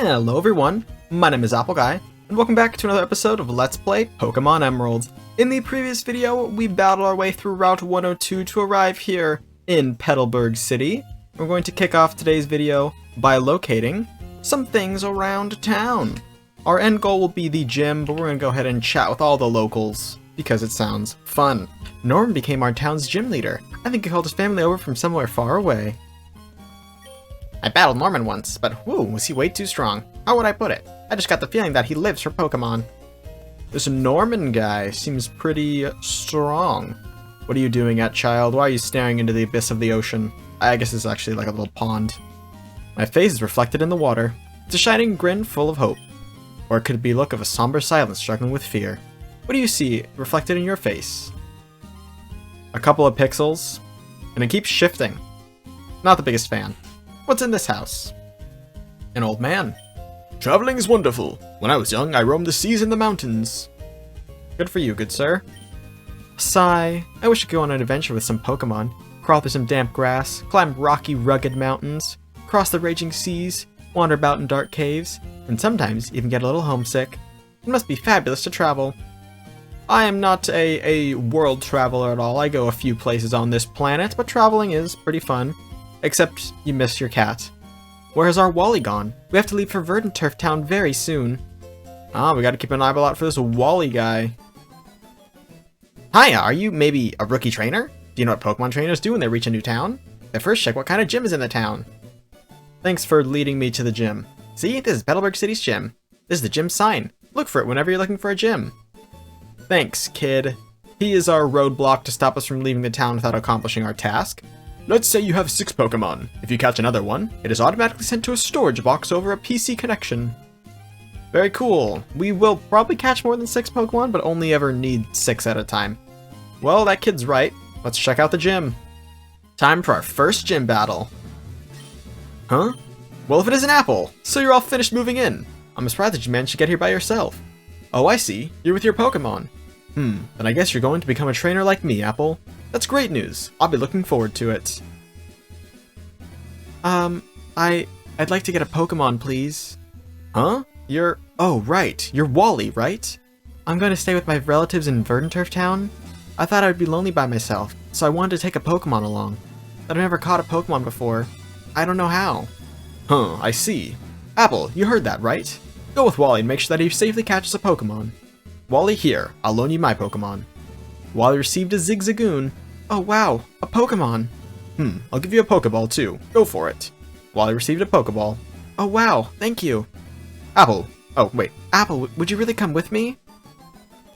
Hello everyone, my name is Apple Guy, and welcome back to another episode of Let's Play Pokémon Emerald. In the previous video, we battled our way through Route 102 to arrive here in Petalburg City. We're going to kick off today's video by locating some things around town. Our end goal will be the gym, but we're going to go ahead and chat with all the locals, because it sounds fun. Norman became our town's gym leader. I think he called his family over from somewhere far away. I battled Norman once, but whoo, was he way too strong. How would I put it? I just got the feeling that he lives for Pokemon. This Norman guy seems pretty strong. What are you doing at, child? Why are you staring into the abyss of the ocean? I guess it's actually like a little pond. My face is reflected in the water. It's a shining grin full of hope. Or it could be a look of a somber silence struggling with fear. What do you see reflected in your face? A couple of pixels, and it keeps shifting. Not the biggest fan. What's in this house? An old man. Traveling is wonderful. When I was young, I roamed the seas and the mountains. Good for you, good sir. Sigh. I wish I could go on an adventure with some Pokemon. Crawl through some damp grass, climb rocky, rugged mountains, cross the raging seas, wander about in dark caves, and sometimes even get a little homesick. It must be fabulous to travel. I am not a world traveler at all. I go a few places on this planet, but traveling is pretty fun. Except you miss your cat. Where has our Wally gone? We have to leave for Turf Town very soon. Ah, we gotta keep an eyeball out for this Wally guy. Hiya, are you maybe a rookie trainer? Do you know what Pokemon trainers do when they reach a new town? They first check what kind of gym is in the town. Thanks for leading me to the gym. See, this is Petalburg City's gym. This is the gym sign. Look for it whenever you're looking for a gym. Thanks, kid. He is our roadblock to stop us from leaving the town without accomplishing our task. Let's say you have 6 Pokemon. If you catch another one, it is automatically sent to a storage box over a PC connection. Very cool. We will probably catch more than 6 Pokemon, but only ever need 6 at a time. Well, that kid's right. Let's check out the gym. Time for our first gym battle. Huh? Well, if it is an apple, so you're all finished moving in. I'm surprised that you managed to get here by yourself. Oh, I see. You're with your Pokemon. Then I guess you're going to become a trainer like me, Apple. That's great news. I'll be looking forward to it. I'd like to get a Pokemon, please. Huh? Oh, right. You're Wally, right? I'm going to stay with my relatives in Turf Town. I thought I would be lonely by myself, so I wanted to take a Pokemon along. But I've never caught a Pokemon before. I don't know how. Huh, I see. Apple, you heard that, right? Go with Wally and make sure that he safely catches a Pokemon. Wally, here. I'll loan you my Pokemon. Wally received a Zigzagoon. Oh wow, a Pokemon. I'll give you a Pokeball too. Go for it. Wally received a Pokeball. Oh wow, thank you. Apple. Oh wait, Apple, would you really come with me?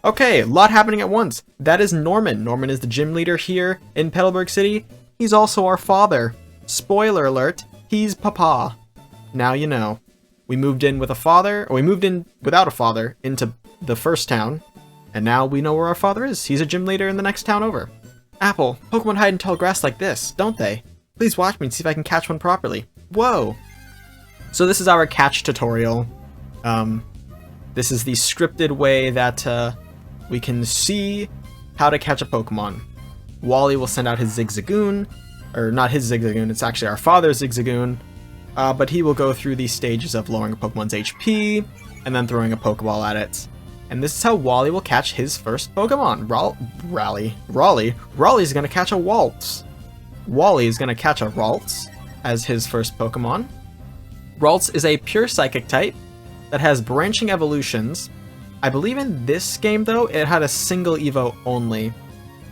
Okay, a lot happening at once. That is Norman. Norman is the gym leader here in Petalburg City. He's also our father. Spoiler alert, he's Papa. Now you know. We moved in with a father, or we moved in without a father into the first town. And now we know where our father is. He's a gym leader in the next town over. Apple, Pokemon hide in tall grass like this, don't they? Please watch me and see if I can catch one properly. Whoa! So this is our catch tutorial. This is the scripted way that we can see how to catch a Pokemon. Wally will send out his Zigzagoon, or not his Zigzagoon, it's actually our father's Zigzagoon. But he will go through these stages of lowering a Pokemon's HP, and then throwing a Pokeball at it. And this is how Wally will catch his first Pokemon. Raleigh's gonna catch a Waltz. Wally is gonna catch a Ralts as his first Pokemon. Ralts is a pure Psychic type that has branching evolutions. I believe in this game, though, it had a single Evo only.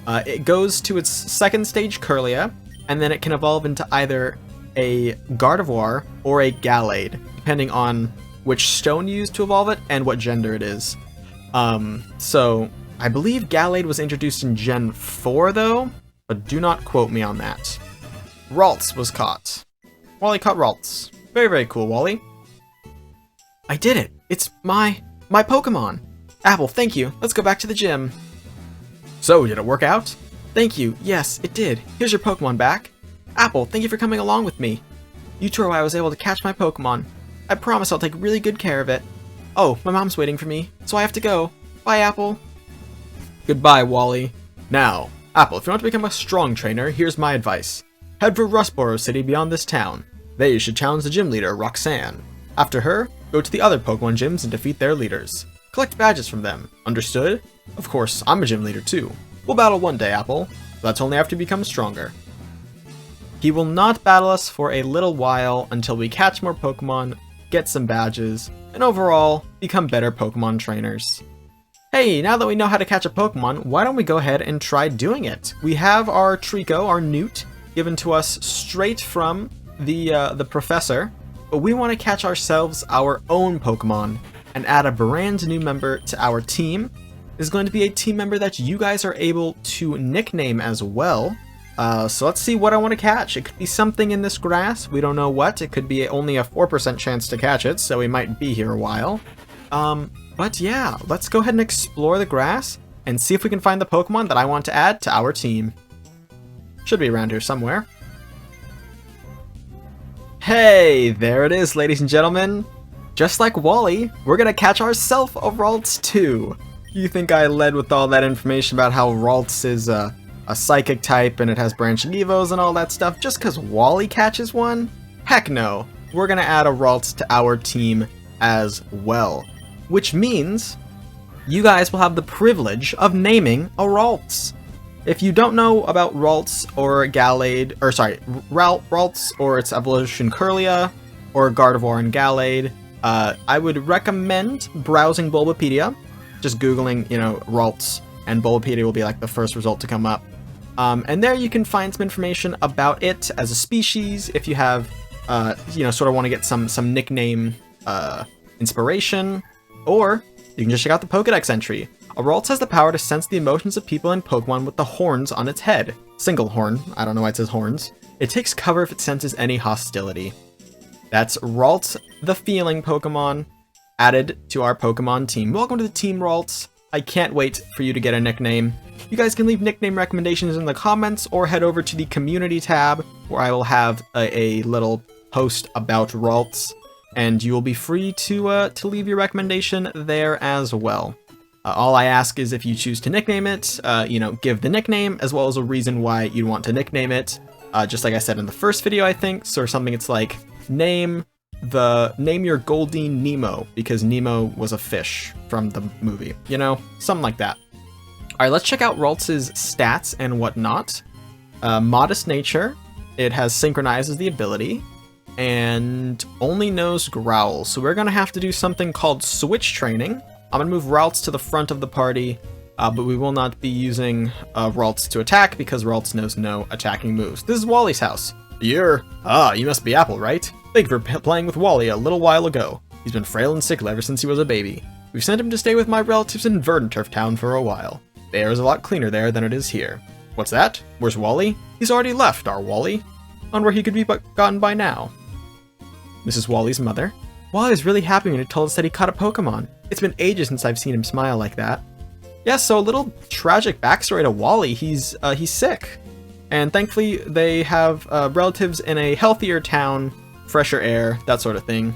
It goes to its second stage, Kirlia, and then it can evolve into either a Gardevoir or a Gallade, depending on which stone you use to evolve it and what gender it is. So I believe Gallade was introduced in Gen 4 though, but do not quote me on that. Ralts was caught. Wally caught Ralts. Very, very cool, Wally. I did it! It's my Pokemon! Apple, thank you. Let's go back to the gym. So, did it work out? Thank you. Yes, it did. Here's your Pokemon back. Apple, thank you for coming along with me. You two are why I was able to catch my Pokemon. I promise I'll take really good care of it. Oh, my mom's waiting for me, so I have to go. Bye, Apple. Goodbye, Wally. Now, Apple, if you want to become a strong trainer, here's my advice. Head for Rustboro City beyond this town. There you should challenge the gym leader, Roxanne. After her, Go to the other Pokemon gyms and defeat their leaders. Collect badges from them. Understood? Of course, I'm a gym leader too. We'll battle one day, Apple. That's only after you become stronger. He will not battle us for a little while until we catch more Pokemon, get some badges, and overall, become better Pokemon trainers. Hey, now that we know how to catch a Pokemon, why don't we go ahead and try doing it? We have our Trico, our Newt, given to us straight from the professor, but we want to catch ourselves our own Pokemon and add a brand new member to our team. This is going to be a team member that you guys are able to nickname as well. So let's see what I want to catch. It could be something in this grass. We don't know what. It could be only a 4% chance to catch it, so we might be here a while. But yeah, let's go ahead and explore the grass and see if we can find the Pokemon that I want to add to our team. Should be around here somewhere. Hey, there it is, ladies and gentlemen. Just like Wally, we're gonna catch ourselves a Ralts too. You think I led with all that information about how Ralts is a psychic type and it has branching evos and all that stuff just because Wally catches one? Heck no. We're gonna add a Ralts to our team as well. Which means you guys will have the privilege of naming a Ralts. If you don't know about Ralts or Gallade, or sorry, Ralts or its evolution Curlia, or Gardevoir and Gallade, I would recommend browsing Bulbapedia. Just googling, Ralts, and Bulbapedia will be like the first result to come up. And there you can find some information about it as a species, if you have, sort of want to get some nickname inspiration, or you can just check out the Pokédex entry. A Ralts has the power to sense the emotions of people and Pokemon with the horns on its head. Single horn, I don't know why it says horns. It takes cover if it senses any hostility. That's Ralts, the feeling Pokemon, added to our Pokemon team. Welcome to the Team Ralts. I can't wait for you to get a nickname. You guys can leave nickname recommendations in the comments or head over to the community tab where I will have a little post about Ralts, and you will be free to leave your recommendation there as well. All I ask is if you choose to nickname it, give the nickname as well as a reason why you want to nickname it. Just like I said in the first video, I think, so something it's like name your Goldeen Nemo because Nemo was a fish from the movie, something like that. All right, let's check out Ralts' stats and whatnot. Modest nature, it has synchronizes the ability, and only knows growl. So we're gonna have to do something called switch training. I'm gonna move Ralts to the front of the party, but we will not be using Ralts to attack because Ralts knows no attacking moves. This is Wally's house. You must be Apple, right? Thank you for playing with Wally a little while ago. He's been frail and sickly ever since he was a baby. We've sent him to stay with my relatives in Verdanturf Town for a while. The air is a lot cleaner there than it is here. What's that? Where's Wally? He's already left, our Wally. On where he could be gotten by now. This is Wally's mother. Wally was really happy when he told us that he caught a Pokemon. It's been ages since I've seen him smile like that. Yeah, so a little tragic backstory to Wally. He's sick. And thankfully they have relatives in a healthier town, fresher air, that sort of thing.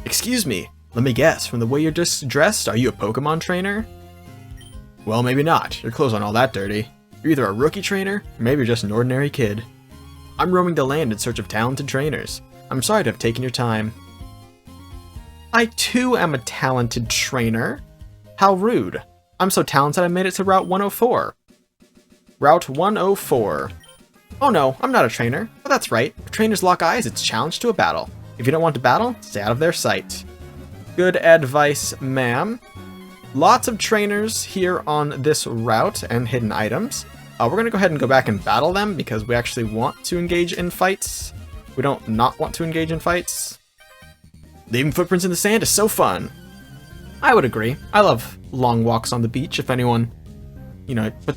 Excuse me, let me guess, from the way you're just dressed, are you a Pokemon trainer? Well, maybe not. Your clothes aren't all that dirty. You're either a rookie trainer, or maybe you're just an ordinary kid. I'm roaming the land in search of talented trainers. I'm sorry to have taken your time. I too am a talented trainer. How rude. I'm so talented I made it to Route 104. Route 104. Oh no, I'm not a trainer. But that's right. If trainers lock eyes, it's challenge to a battle. If you don't want to battle, stay out of their sight. Good advice, ma'am. Lots of trainers here on this route and hidden items. We're going to go ahead and go back and battle them because we actually want to engage in fights. We don't not want to engage in fights. Leaving footprints in the sand is so fun. I would agree. I love long walks on the beach. If anyone,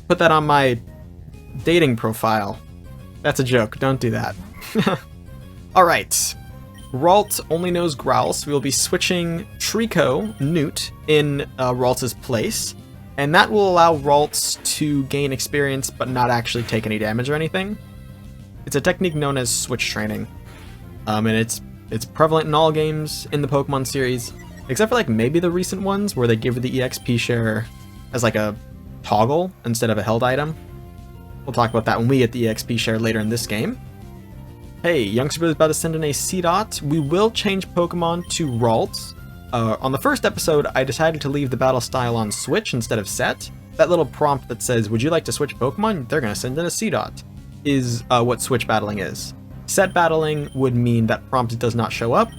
put that on my dating profile. That's a joke. Don't do that. Alright. Ralt only knows growl, so we'll be switching Trico, Newt, in Ralts' place. And that will allow Ralts to gain experience but not actually take any damage or anything. It's a technique known as switch training. And it's prevalent in all games in the Pokemon series, except for maybe the recent ones where they give the EXP share as a toggle instead of a held item. We'll talk about that when we get the EXP share later in this game. Hey, Youngster is about to send in a Seedot. We will change Pokemon to Ralts. on the first episode, I decided to leave the battle style on switch instead of set. That little prompt that says, would you like to switch Pokemon? They're going to send in a C-Dot, is what switch battling is. Set battling would mean that prompt does not show up,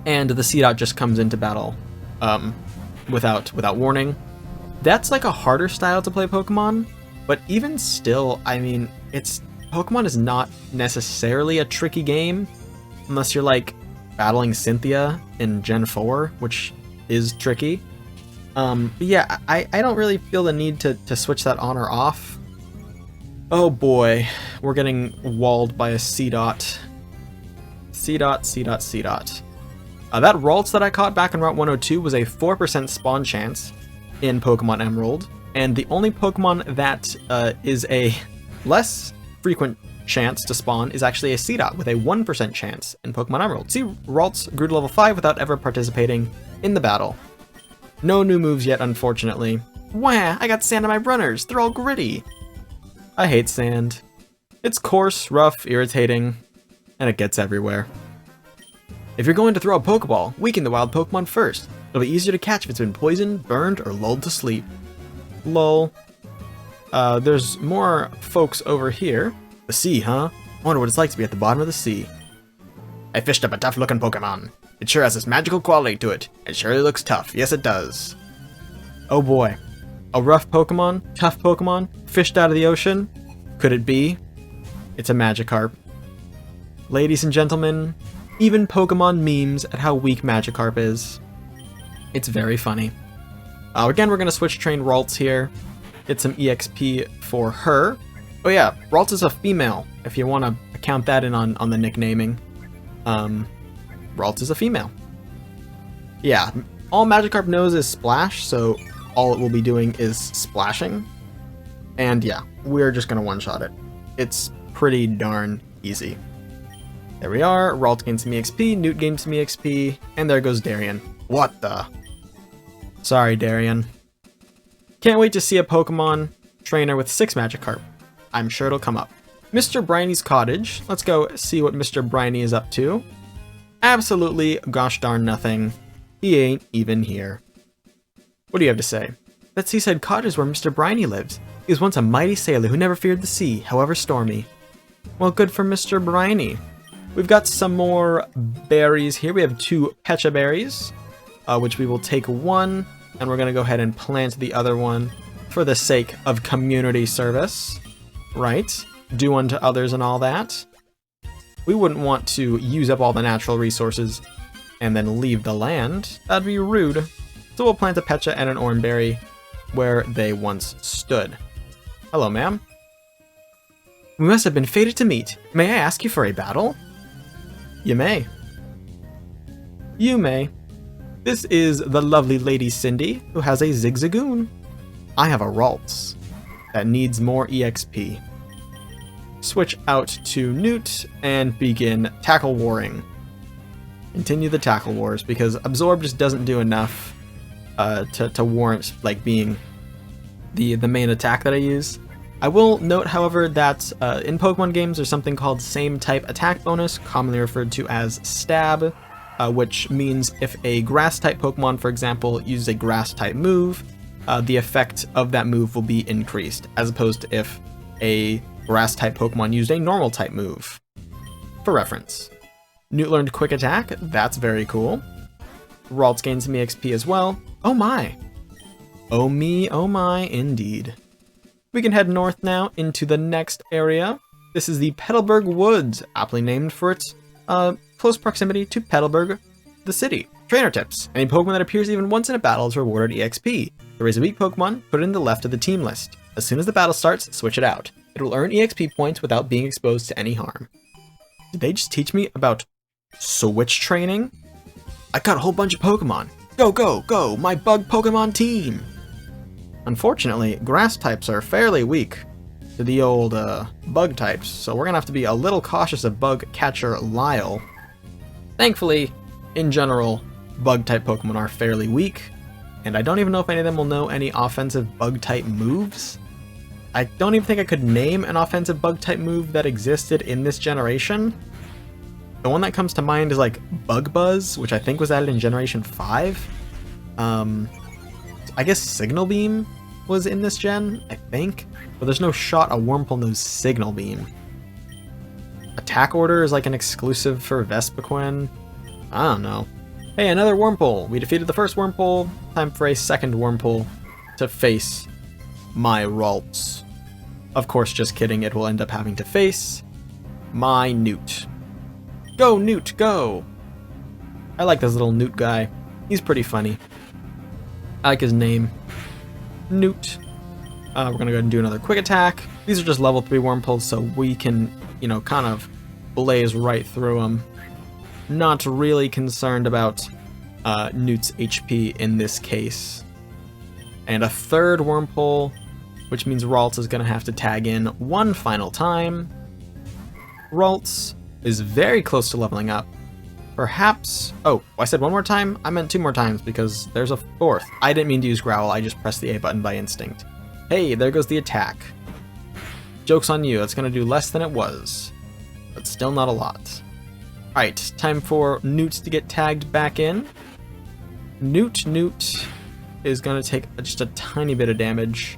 and the C-Dot just comes into battle without warning. That's like a harder style to play Pokemon, but even still, I mean, Pokemon is not necessarily a tricky game, unless you're like battling Cynthia in Gen 4, which is tricky. But yeah, I don't really feel the need to switch that on or off. Oh boy, we're getting walled by a C-Dot. C-Dot, C-Dot, C-Dot. That Ralts that I caught back in Route 102 was a 4% spawn chance in Pokemon Emerald, and the only Pokemon that is a less frequent chance to spawn is actually a C-Dot with a 1% chance in Pokemon Emerald. See, Ralts grew to level 5 without ever participating in the battle. No new moves yet, unfortunately. Wah! I got sand on my runners! They're all gritty! I hate sand. It's coarse, rough, irritating, and it gets everywhere. If you're going to throw a Pokeball, weaken the wild Pokemon first. It'll be easier to catch if it's been poisoned, burned, or lulled to sleep. Lol. There's more folks over here. The sea, huh? I wonder what it's like to be at the bottom of the sea. I fished up a tough-looking Pokemon. It sure has this magical quality to it. It surely looks tough. Yes, it does. Oh boy. A rough Pokemon? Tough Pokemon? Fished out of the ocean? Could it be? It's a Magikarp. Ladies and gentlemen, even Pokemon memes at how weak Magikarp is. It's very funny. Again, we're going to switch train Ralts here. Get some EXP for her. Oh yeah, Ralts is a female, if you want to count that in on the nicknaming. Ralts is a female. Yeah, all Magikarp knows is Splash, so all it will be doing is splashing. And yeah, we're just going to one-shot it. It's pretty darn easy. There we are, Ralts gains some EXP, Newt gains some EXP, and there goes Darien. What the? Sorry, Darien. Can't wait to see a Pokemon trainer with 6 Magikarp. I'm sure it'll come up. Mr. Briney's cottage. Let's go see what Mr. Briney is up to. Absolutely gosh darn nothing. He ain't even here. What do you have to say? That seaside cottage is where Mr. Briney lives. He was once a mighty sailor who never feared the sea, however stormy. Well, good for Mr. Briney. We've got some more berries here. We have 2 Pecha berries, which we will take one, and we're going to go ahead and plant the other one for the sake of community service. Right? Do unto others and all that. We wouldn't want to use up all the natural resources and then leave the land. That'd be rude. So we'll plant a Pecha and an Oranberry where they once stood. Hello, ma'am. We must have been fated to meet. May I ask you for a battle? You may. You may. This is the lovely Lady Cindy, who has a Zigzagoon. I have a Ralts that needs more EXP. Switch out to Newt and begin tackle warring. Continue the tackle wars, because Absorb just doesn't do enough to warrant like being the main attack that I use. I will note, however, that in Pokemon games there's something called same type attack bonus, commonly referred to as stab, which means if a grass type Pokemon, for example, uses a grass type move, the effect of that move will be increased, as opposed to if a grass type Pokemon used a normal type move. For reference. Newt learned quick attack, that's very cool. Ralts gained some EXP as well. Oh my! Oh me, oh my, indeed. We can head north now into the next area. This is the Petalburg Woods, aptly named for its close proximity to Petalburg, the city. Trainer tips. Any Pokemon that appears even once in a battle is rewarded EXP. To raise a weak Pokemon, put it in the left of the team list. As soon as the battle starts, switch it out. It will earn EXP points without being exposed to any harm. Did they just teach me about switch training? I caught a whole bunch of Pokemon. Go, go, go, my bug Pokemon team! Unfortunately, grass types are fairly weak to the old bug types, so we're gonna have to be a little cautious of bug catcher Lyle. Thankfully, in general, bug type Pokemon are fairly weak, and I don't even know if any of them will know any offensive bug type moves. I don't even think I could name an offensive bug type move that existed in this generation. The one that comes to mind is like Bug Buzz, which I think was added in Generation 5. I guess Signal Beam was in this gen, I think. But there's no shot a Wurmple knows Signal Beam. Attack Order is like an exclusive for Vespiquen. I don't know. Hey, another Wurmple! We defeated the first Wurmple. Time for a second Wurmple to face my Ralts. Of course, just kidding, it will end up having to face my Newt. Go, Newt, go! I like this little Newt guy. He's pretty funny. I like his name. Newt. We're gonna go ahead and do another quick attack. These are just level 3 Wurmples, so we can, you know, kind of blaze right through them. Not really concerned about Newt's HP in this case. And a third Wurmple, which means Ralts is gonna have to tag in one final time. Ralts is very close to leveling up. Perhaps... Oh, I said one more time? I meant 2 more times because there's a fourth. I didn't mean to use Growl, I just pressed the A button by instinct. Hey, there goes the attack. Joke's on you, it's gonna do less than it was. But still not a lot. Alright, time for Newt to get tagged back in. Newt is gonna take just a tiny bit of damage.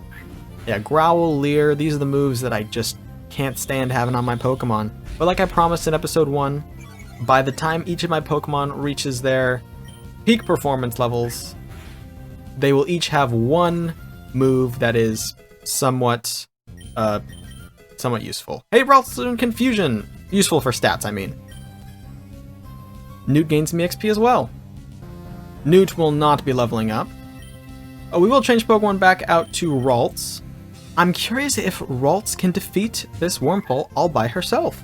Yeah, Growl, Leer, these are the moves that I just can't stand having on my Pokemon. But like I promised in episode 1, by the time each of my Pokemon reaches their peak performance levels, they will each have one move that is somewhat useful. Hey, Ralts doing Confusion! Useful for stats, I mean. Newt gains me XP as well. Newt will not be leveling up. Oh, we will change Pokemon back out to Ralts. I'm curious if Ralts can defeat this Wurmple all by herself,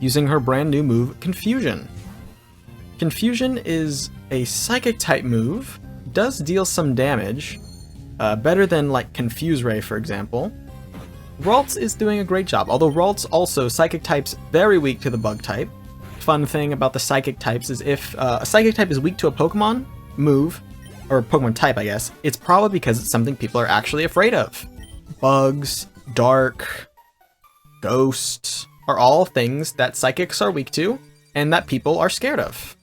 using her brand new move, Confusion. Confusion is a Psychic type move, does deal some damage, better than like Confuse Ray, for example. Ralts is doing a great job, although Ralts also, Psychic type's very weak to the Bug type. Fun thing about the Psychic types is if a Psychic type is weak to a Pokemon move, or Pokemon type I guess, it's probably because it's something people are actually afraid of. Bugs, Dark, Ghost are all things that Psychics are weak to, and that people are scared of.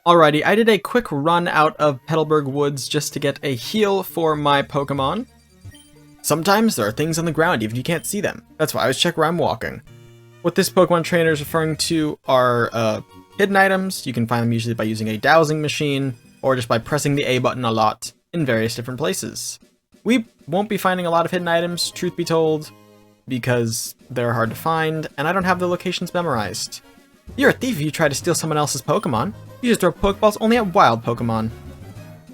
Alrighty, I did a quick run out of Petalburg Woods just to get a heal for my Pokemon. Sometimes there are things on the ground even if you can't see them. That's why I always check where I'm walking. What this Pokemon trainer is referring to are hidden items. You can find them usually by using a dowsing machine, or just by pressing the A button a lot in various different places. We won't be finding a lot of hidden items, truth be told, because they're hard to find, and I don't have the locations memorized. You're a thief if you try to steal someone else's Pokemon. You just throw Pokeballs only at wild Pokemon.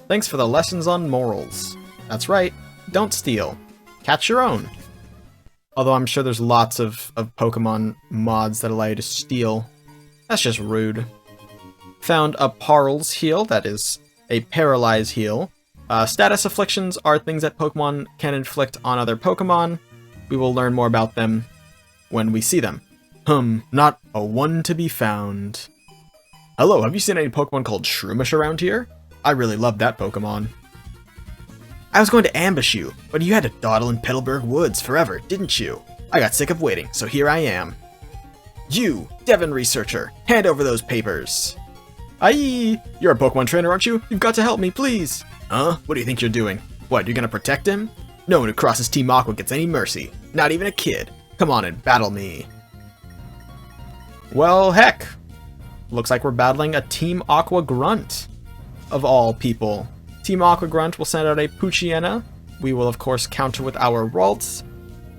Thanks for the lessons on morals. That's right, don't steal. Catch your own. Although I'm sure there's lots of Pokemon mods that allow you to steal. That's just rude. Found a Parl's heal, that is a Paralyze heal. Status afflictions are things that Pokemon can inflict on other Pokemon. We will learn more about them when we see them. Not a one to be found. Hello, have you seen any Pokemon called Shroomish around here? I really love that Pokemon. I was going to ambush you, but you had to dawdle in Petalburg Woods forever, didn't you? I got sick of waiting, so here I am. You, Devon researcher, hand over those papers. Aye, you're a Pokemon trainer, aren't you? You've got to help me, please. Huh? What do you think you're doing? What, you're gonna protect him? No one who crosses Team Aqua gets any mercy. Not even a kid. Come on and battle me. Well, heck. Looks like we're battling a Team Aqua Grunt, of all people. Team Aqua Grunt will send out a Poochyena. We will, of course, counter with our Ralts,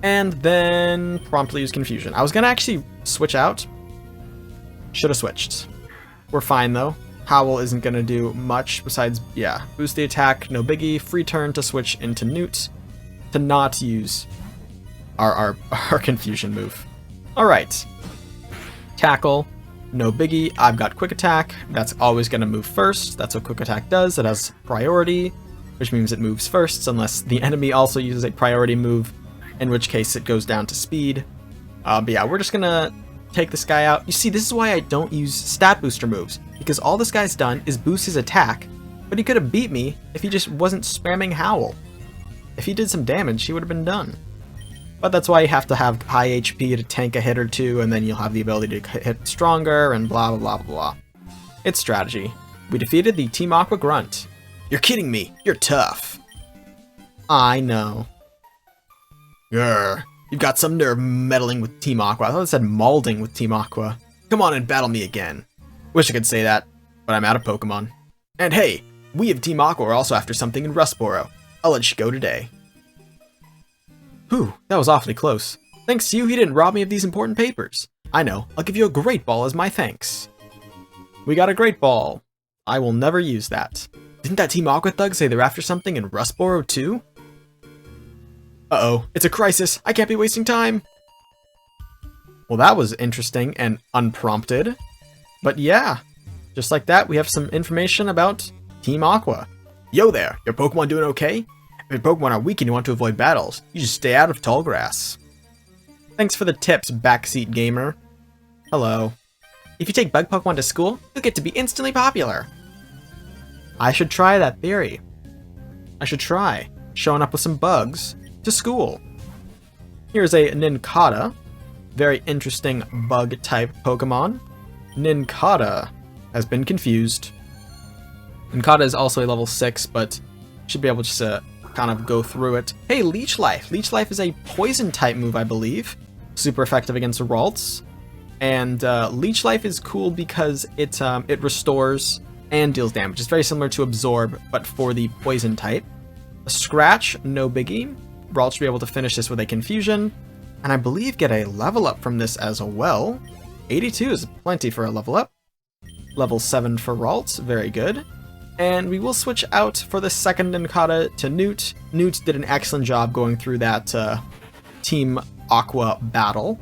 and then promptly use Confusion. I was gonna actually switch out. Should have switched. We're fine, though. Howl isn't gonna do much besides, yeah, boost the attack, no biggie. Free turn to switch into Newt to not use our Confusion move. Alright. Tackle. No biggie. I've got Quick Attack. That's always going to move first. That's what Quick Attack does. It has priority, which means it moves first, unless the enemy also uses a priority move, in which case it goes down to speed. But yeah, we're just going to take this guy out. You see, this is why I don't use stat booster moves, because all this guy's done is boost his attack, but he could have beat me if he just wasn't spamming Howl. If he did some damage, he would have been done. but that's why you have to have high HP to tank a hit or two, and then you'll have the ability to hit stronger, and blah blah blah blah blah. It's strategy. We defeated the Team Aqua Grunt. You're kidding me! You're tough! I know. Grr. You've got some nerve meddling with Team Aqua. I thought it said maulding with Team Aqua. Come on and battle me again. Wish I could say that, but I'm out of Pokemon. And hey, we of Team Aqua are also after something in Rustboro. I'll let you go today. Whew, that was awfully close. Thanks to you, he didn't rob me of these important papers. I know, I'll give you a Great Ball as my thanks. We got a Great Ball. I will never use that. Didn't that Team Aqua thug say they're after something in Rustboro too? Uh-oh, it's a crisis. I can't be wasting time. Well, that was interesting and unprompted. But yeah, just like that, we have some information about Team Aqua. Yo there, your Pokemon doing okay? If your Pokemon are weak and you want to avoid battles, you just stay out of tall grass. Thanks for the tips, backseat gamer. Hello. If you take bug Pokemon to school, you'll get to be instantly popular. I should try that theory. I should try showing up with some bugs to school. Here's a Nincada. Very interesting bug-type Pokemon. Nincada has been confused. Nincada is also a level 6, but should be able just to kind of go through it. Hey, Leech Life! Leech Life is a poison-type move, I believe. Super effective against Ralts. And Leech Life is cool because it restores and deals damage. It's very similar to Absorb, but for the poison type. A Scratch, no biggie. Ralts should be able to finish this with a Confusion. And I believe get a level up from this as well. 82 is plenty for a level up. Level 7 for Ralts, very good. And we will switch out for the second Nincada to Newt. Newt did an excellent job going through that Team Aqua battle.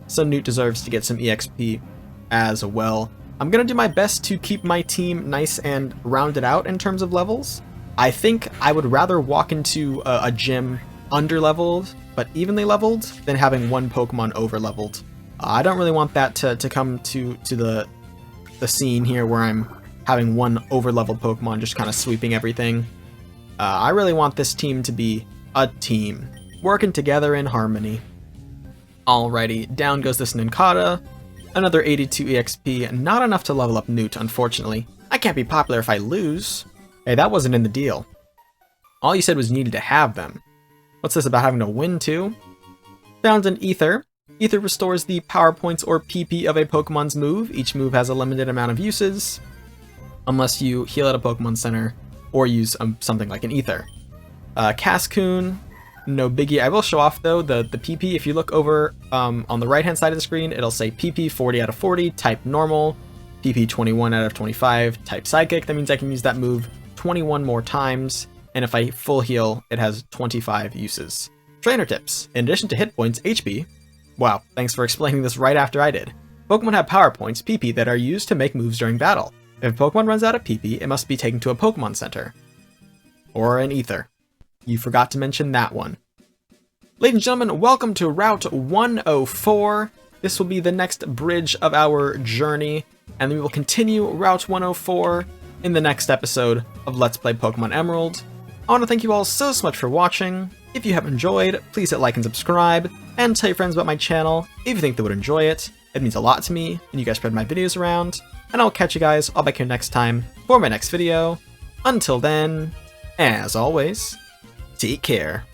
So Newt deserves to get some EXP as well. I'm going to do my best to keep my team nice and rounded out in terms of levels. I think I would rather walk into a gym under-leveled, but evenly leveled, than having one Pokemon over-leveled. I don't really want that to come to the scene here where I'm having one over-leveled Pokemon just kind of sweeping everything. I really want this team to be a team, working together in harmony. Alrighty, down goes this Nincada. Another 82 EXP, not enough to level up Newt, unfortunately. I can't be popular if I lose. Hey, that wasn't in the deal. All you said was you needed to have them. What's this about having to win too? Found an Ether. Ether restores the power points or PP of a Pokemon's move. Each move has a limited amount of uses, unless you heal at a Pokemon Center or use something like an Ether. Cascoon, no biggie. I will show off though the PP. If you look over on the right hand side of the screen, it'll say PP 40 out of 40, type normal, PP 21 out of 25, type psychic. That means I can use that move 21 more times, and if I full heal, it has 25 uses. Trainer tips. In addition to hit points, HP. Wow, thanks for explaining this right after I did. Pokemon have power points, PP, that are used to make moves during battle. If a Pokemon runs out of PP, it must be taken to a Pokemon Center. Or an Ether. You forgot to mention that one. Ladies and gentlemen, welcome to Route 104. This will be the next bridge of our journey, and we will continue Route 104 in the next episode of Let's Play Pokemon Emerald. I want to thank you all so much for watching. If you have enjoyed, please hit like and subscribe, and tell your friends about my channel if you think they would enjoy it. It means a lot to me, and you guys spread my videos around. And I'll catch you guys all back here next time for my next video. Until then, as always, take care.